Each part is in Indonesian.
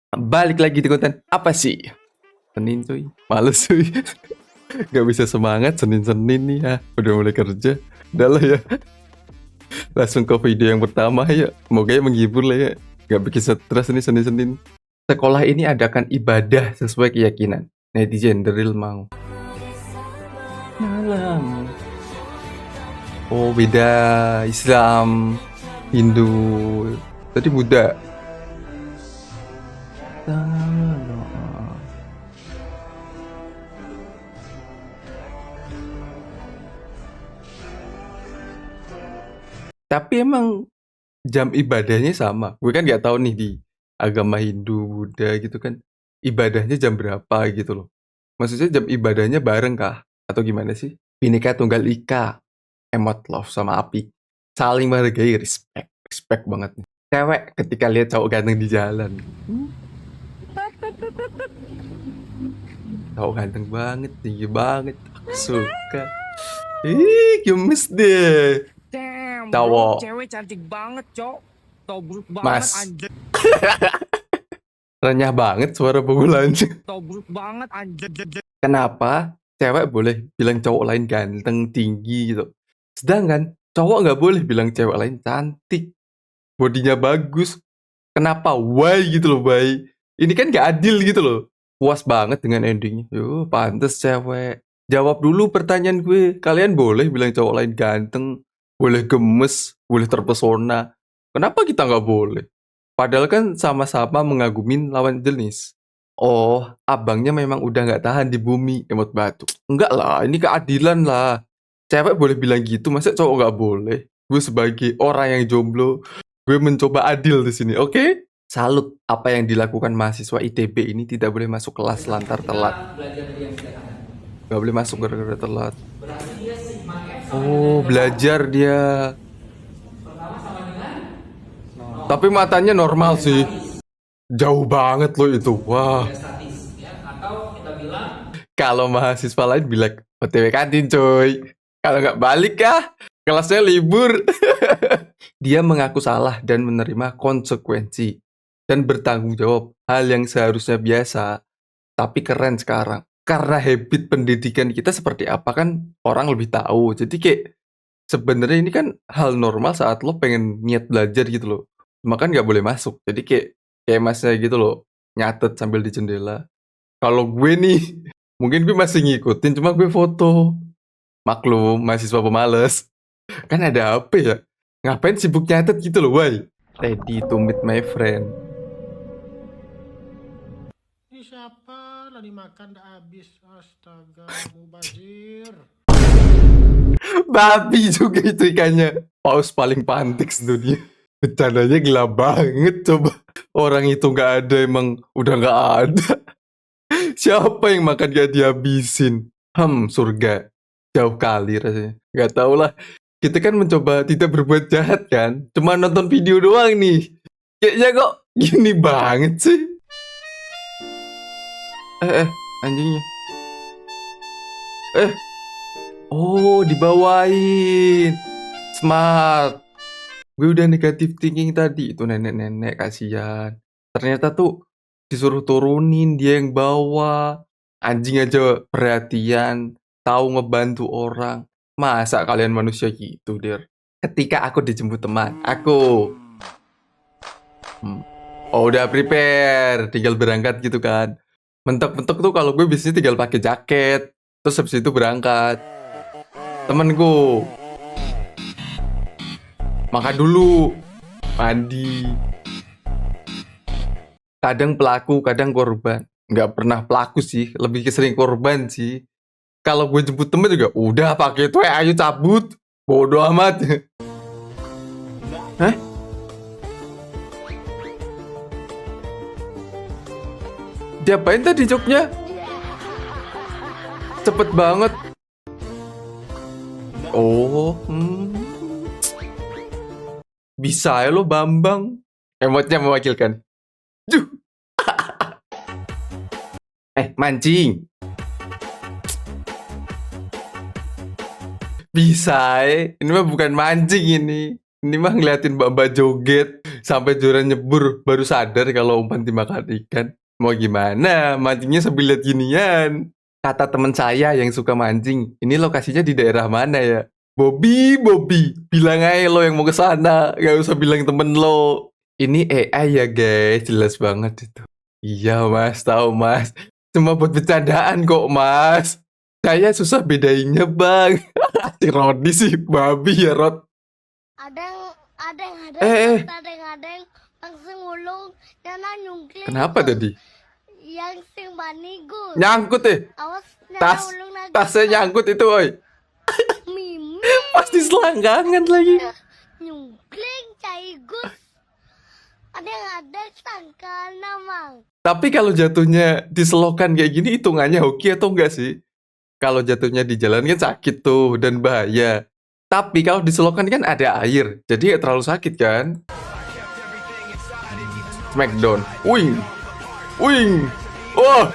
Balik lagi di konten apa sih? Senin cuy, males cuy. Gak bisa semangat Senin-Senin nih ya. Udah mulai kerja. Udah lah ya. Langsung ke video yang pertama ya. Semoga ya menghibur lah ya. Gak bikin stres nih Senin-Senin. Sekolah ini adakan ibadah sesuai keyakinan. Netizen the real mau. Malam. Oh beda Islam, Hindu. Tadi Buddha. Tapi emang jam ibadahnya sama. Gue kan nggak tahu nih di agama Hindu, Buddha gitu kan. Ibadahnya jam berapa gitu loh. Maksudnya jam ibadahnya bareng kah? Atau gimana sih? Bhinneka Tunggal Ika, emot love sama api. Saling menghargai, respect. Respect banget nih. Cewek ketika lihat cowok ganteng di jalan. Cowok ganteng banget, tinggi banget. Aku suka. Ih, gemes deh. Damn, Cowok. bro, cewek cantik banget, cok. Tobruk banget, Mas. anjir. Renyah banget suara pukulannya. Tobruk banget, anjir. Kenapa cewek boleh bilang cowok lain ganteng, tinggi gitu. Sedangkan cowok nggak boleh bilang cewek lain cantik. Bodinya bagus. Kenapa? Why gitu loh, why? Ini kan nggak adil gitu loh. Puas banget dengan endingnya. Yo, pantes cewek. Jawab dulu pertanyaan gue. Kalian boleh bilang cowok lain ganteng, boleh gemes, boleh terpesona. Kenapa kita nggak boleh? Padahal kan sama-sama mengagumin lawan jenis. Oh, abangnya memang udah nggak tahan di bumi, emot batu. Enggak lah, ini keadilan lah. Cewek boleh bilang gitu, masa cowok nggak boleh? Gue sebagai orang yang jomblo, gue mencoba adil di sini, oke? Salut, apa yang dilakukan mahasiswa ITB ini tidak boleh masuk kelas lantar telat. Nggak boleh masuk gara-gara telat. Oh, belajar dia. Tapi matanya normal sih. Jauh banget loh itu. Wah. Kalau mahasiswa lain bilang OTW kantin coy. Kalau nggak balik kah? Kelasnya libur. Dia mengaku salah dan menerima konsekuensi. Dan bertanggung jawab. Hal yang seharusnya biasa. Tapi keren sekarang. Karena habit pendidikan kita seperti apa kan orang lebih tahu. Jadi kayak sebenarnya ini kan hal normal saat lo pengen niat belajar gitu loh. Cuma kan nggak boleh masuk. Jadi kayak masnya gitu loh. Nyatet sambil di jendela. Kalau gue nih, mungkin gue masih ngikutin, cuma gue foto. Maklum, mahasiswa pemalas. Kan ada HP ya? Ngapain sibuk nyatet gitu loh, why? Ready to meet my friend. Ini siapa? Lagi makan dah habis. Astaga, mubazir. Babi juga itu ikannya. Paus paling pantik sedunia. Bercandanya gila banget coba. Orang itu nggak ada emang udah nggak ada. Siapa yang makan gak dihabisin? Surga. Jauh kali rasanya. Gak tau lah. Kita kan mencoba tidak berbuat jahat kan. Cuma nonton video doang nih. Kayaknya kok gini banget sih. Anjingnya. Oh, dibawain. Smart. Gue udah negatif thinking tadi. Itu nenek-nenek kasihan. Ternyata tuh disuruh turunin, dia yang bawa. Anjing aja perhatian, tahu ngebantu orang. Masa kalian manusia gitu, Der? Ketika aku dijemput teman, aku oh udah prepare, tinggal berangkat gitu kan. Mentok-mentok tuh kalau gue biasanya tinggal pakai jaket, terus habis itu berangkat. Temenku makan dulu, mandi. Kadang pelaku, kadang korban. Nggak pernah pelaku sih, lebih ke sering korban sih. Kalau gue jemput temen juga, udah pakai itu ayo cabut. Bodoh amat. Hah? Diapain tadi joknya? Cepet banget. Oh, bisa ya lo Bambang. Emotnya mewakilkan. Duh. Mancing. Bisa ya. Ini mah bukan mancing ini. Ini mah ngeliatin mbak-mbak joget sampai joran nyebur baru sadar kalau umpan dimakan ikan. Mau gimana? Mancingnya sambil lihat ginian. Kata teman saya yang suka mancing, ini lokasinya di daerah mana ya? Bobby, bilang aja lo yang mau ke sana, gak usah bilang temen lo. Ini AI ya guys, jelas banget itu. Iya mas, tahu mas. Cuma buat bercandaan kok mas. Saya susah bedainnya bang. Si Rodi sih babi ya Rod. Ada Eh, yang langsung ulung dan nyungkling kenapa tadi? yang sing banigus. Nyangkut Awas Tas, ulung lagi. tasnya nyangkut itu oi. Mimi Pasti selangkangan lagi. nyungkling caigus. Ada sangka nama. Tapi kalau jatuhnya di selokan kayak gini hitungannya hoki atau enggak sih? Kalau jatuhnya di jalan kan sakit tuh dan bahaya. Tapi kalau di selokan kan ada air, jadi nggak terlalu sakit kan? Smackdown, wing, oh,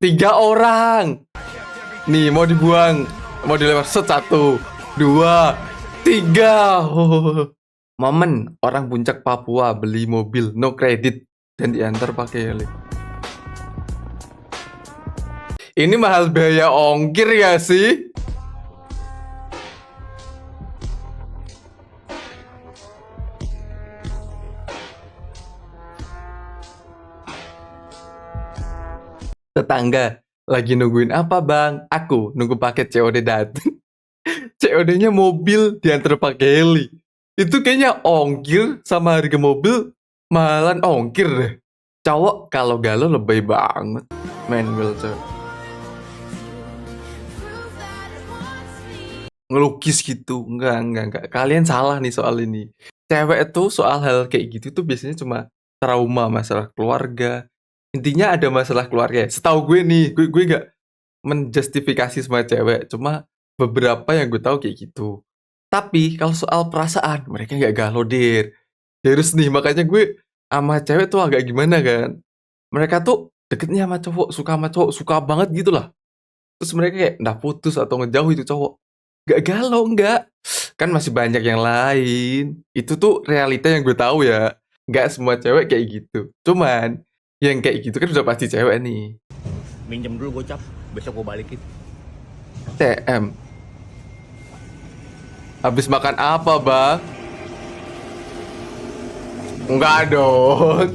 3 orang. Nih mau dibuang, mau dilempar set 1, 2, 3. Oh. Momen orang puncak Papua beli mobil no kredit dan diantar pakai heli. Ini mahal biaya ongkir ya sih? Tetangga lagi nungguin apa bang? Aku nunggu paket COD dateng. COD-nya mobil diantar pakai heli. Itu kayaknya ongkir sama harga mobil mahalan ongkir deh. Cowok kalau galau lebay banget. Manual cowok. Ngelukis gitu. Enggak. Kalian salah nih soal ini. Cewek itu soal hal kayak gitu tuh biasanya cuma trauma masalah keluarga. Intinya ada masalah keluarga. Setahu gue nih, gue nggak menjustifikasi semua cewek. Cuma beberapa yang gue tahu kayak gitu. Tapi kalau soal perasaan, mereka nggak galau, dir. Terus nih, makanya gue sama cewek tuh agak gimana kan. Mereka tuh deketnya sama cowok, suka banget gitu lah. Terus mereka kayak nggak putus atau ngejauh itu cowok. Gak galau, enggak. Kan masih banyak yang lain. Itu tuh realita yang gue tahu ya. Nggak semua cewek kayak gitu. Cuman, yang kayak gitu kan udah pasti cewek nih. Minjem dulu gocap, besok gua balikin. TM. Habis makan apa, bang? Enggak dong.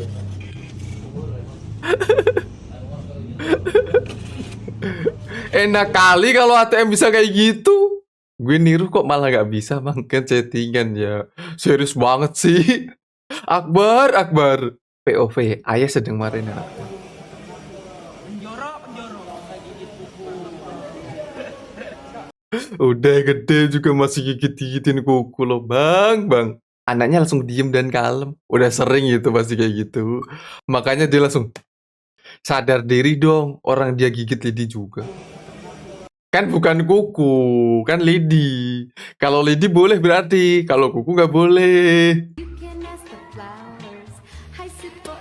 Enak kali kalau ATM bisa kayak gitu. Gue niru kok malah gak bisa, bang. Kan chattingan ya. Serius banget sih. Akbar. POV, ayah sedang marahin anak. Udah gede juga masih gigit-gigitin kuku lo, bang. Anaknya langsung diem dan kalem. Udah sering gitu pasti kayak gitu. Makanya dia langsung sadar diri dong. Orang dia gigit lidi juga. Kan bukan kuku, kan lidi. Kalau lidi boleh berarti, kalau kuku nggak boleh.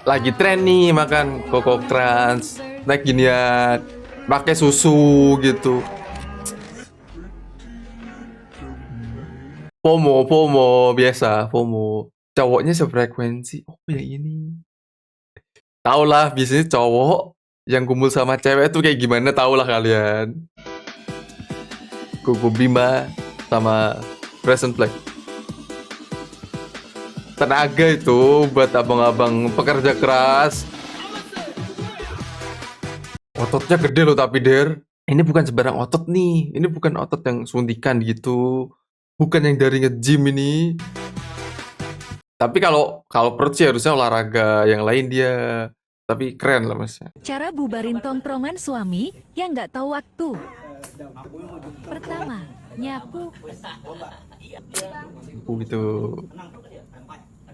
Lagi tren nih makan Koko Crunch, naik ginian, pakai susu gitu. FOMO, biasa, FOMO. Cowoknya sefrekuensi. Oh ya ini. Tau lah, biasanya cowok yang kumpul sama cewek tuh kayak gimana, tau lah kalian. Kuku Bima sama Present Play. Tenaga itu buat abang-abang pekerja keras. Ototnya gede loh tapi Der. Ini bukan sembarang otot nih. Ini bukan otot yang suntikan gitu. Bukan yang dari nge-gym ini. Tapi kalau perut sih harusnya olahraga yang lain dia. Tapi keren lah mas. Cara bubarin tongkrongan suami yang nggak tahu waktu. Pertama, nyapu. Gitu.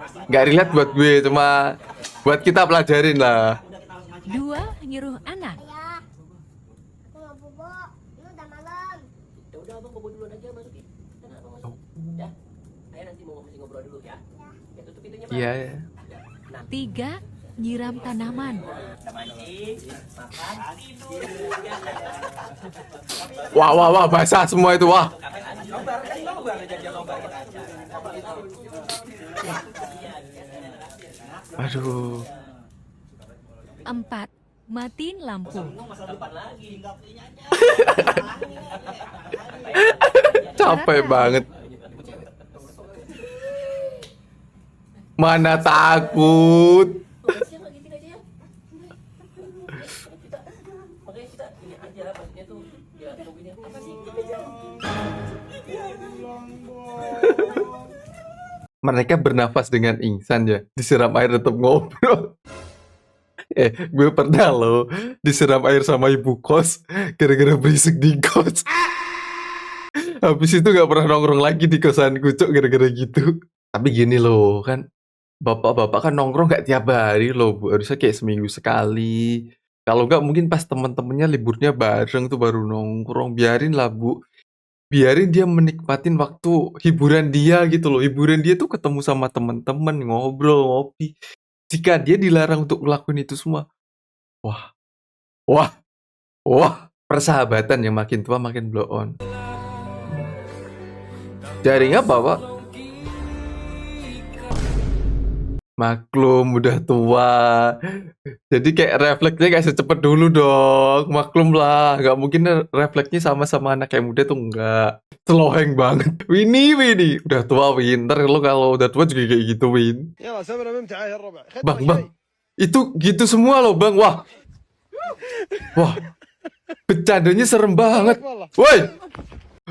Nggak relate buat gue, cuma buat kita pelajarin lah. 2, nyuruh anak. Mau bobo, ini udah malam. Ya udah abang bobo duluan aja masukin. Karena abang masuk. Ya. Ayah nanti mau masih ngobrol dulu ya. Ya tutup pintunya bang. Iya. Nah, 3, nyiram tanaman. Wah, wah, wah, basah semua itu, wah. Aduh. 4. Matiin lampu. Capek banget. Mana takut. Siapa gitu aja ya? Makanya kita ini aja maksudnya tuh ya begini apa sih gitu aja. Mereka bernafas dengan ingsan ya. Disiram air tetap ngobrol. Gue pernah loh disiram air sama ibu kos gara-gara berisik di kos. Habis itu gak pernah nongkrong lagi di kosan kucuk gara-gara gitu. Tapi gini loh, kan bapak-bapak kan nongkrong gak tiap hari loh, Bu. Harusnya kayak seminggu sekali. Kalau nggak mungkin pas temen-temennya liburnya bareng tuh baru nongkrong. Biarin lah, Bu. Biarin dia menikmatin waktu hiburan dia gitu loh. Hiburan dia tuh ketemu sama temen-temen, ngobrol, ngopi. Jika dia dilarang untuk ngelakuin itu semua, wah, wah, wah, persahabatan yang makin tua makin blow on. Jaring apa, Pak? Maklum udah tua. Jadi kayak refleksnya gak secepat dulu dong. Maklum lah, gak mungkin refleksnya sama-sama anak yang muda tuh enggak. Seloheng banget. Wini. Udah tua, Win. Ntar lo kalau udah tua juga kayak gitu, Win. Bang. Itu gitu semua loh, Bang. Wah. Bercandanya serem banget. Woi.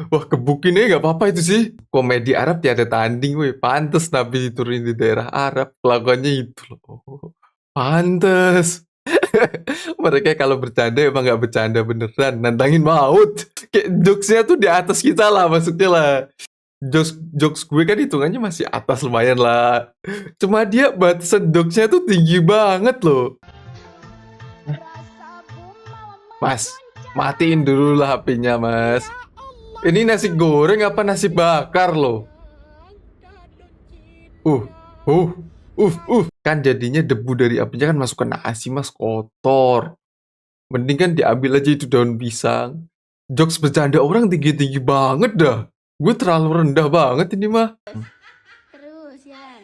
Wah, kebukinnya gak apa-apa itu sih. Komedi Arab tiada tanding, weh. Pantes Nabi diturunin di daerah Arab. Kelakuannya itu loh. Pantes. Mereka kalau bercanda emang gak bercanda beneran. Nantangin maut. Kayak jokesnya tuh di atas kita lah, maksudnya lah. Jokes gue kan hitungannya masih atas lumayan lah. Cuma dia batasan jokesnya tuh tinggi banget loh. Mas, matiin dulu lah HP-nya, Mas. Ini nasi goreng apa nasi bakar loh? Kan jadinya debu dari apinya kan masuk ke nasi, Mas, kotor. Mending kan diambil aja itu daun pisang. Jokes bercanda orang tinggi-tinggi banget dah. Gue terlalu rendah banget ini mah. Terus, Yan.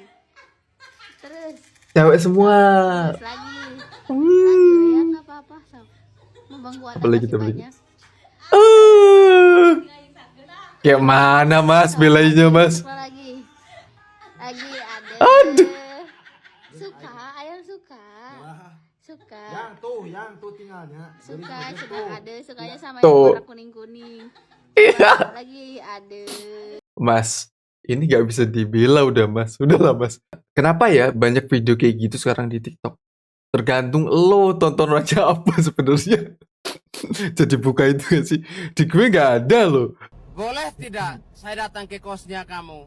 Terus. Cewek semua. Terus lagi. Lagi, ya, nggak apa-apa. So. Mau Bang Kuat Apalagi masih kita beli. banyak. Kayak mana, Mas? Belainnya, Mas. Apa lagi? Lagi ada. Aduh. Suka, ayam suka. Suka. Yang tuh tinggalnya. Suka, suka ada. Sukanya sama Tuh. yang warna kuning-kuning. Iya. Lagi ada. Mas, ini gak bisa dibela udah, Mas. Udahlah, Mas. Kenapa ya banyak video kayak gitu sekarang di TikTok? Tergantung lo tonton aja apa sebenarnya. Jadi buka itu gak sih? Di gue gak ada loh. Boleh tidak saya datang ke kosnya kamu?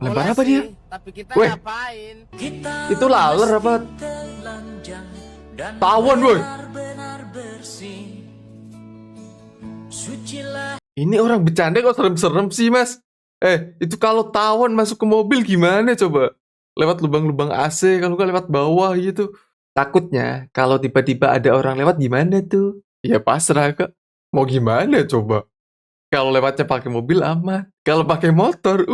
Lebar Boleh apa sih, dia? tapi kita Weh. ngapain? Itu laler apa? Tawon, woi. Ini orang bercanda kok serem-serem sih, Mas. Itu kalau tawon masuk ke mobil gimana coba? Lewat lubang-lubang AC, kalau nggak lewat bawah gitu. Takutnya kalau tiba-tiba ada orang lewat gimana tuh? Ya pasrah, Kak. Mau gimana coba? Kalau lewatnya pakai mobil aman. Kalau pakai motor,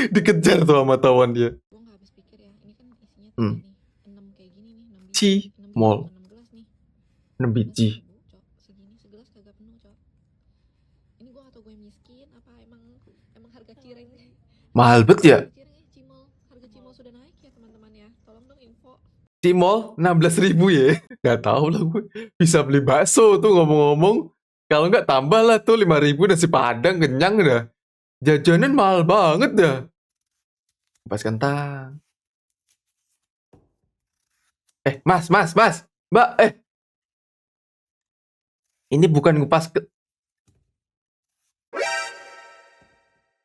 dikejar tuh sama tawon dia. Gue nggak habis pikir ya, ini kan isinya tiga nih, 6 kayak gini nih, 6 biji, Ci, 6 mall. 6 gelas nih. 6 biji. Cok, segini segelas kagak penuh, Cok. Ini gue atau gue miskin apa emang harga cireng? Mahal bet ya? Harga cimol sudah naik ya, teman-teman ya. Tolong dong info. Cimol 16.000 ya? Gak tahu lah gue. Bisa beli bakso tuh ngomong-ngomong. Kalau nggak tambah lah tuh 5.000 nasi padang kenyang dah. Jajanan mahal banget dah. Kupas kentang. Mas, Mbak, Ini bukan ngupas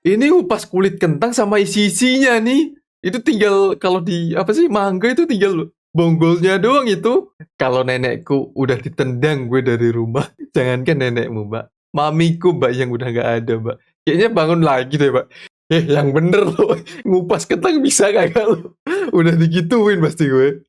Ini ngupas kulit kentang sama isi-isinya nih. Itu tinggal kalau di apa sih mangga itu tinggal bonggolnya doang itu. Kalau nenekku udah ditendang gue dari rumah, jangankan nenekmu, Mbak. Mamiku, Mbak, yang udah nggak ada, Mbak. Kayaknya bangun lagi deh, Mbak. yang bener lo. Ngupas kentang bisa kagak lo? Udah digituin pasti gue.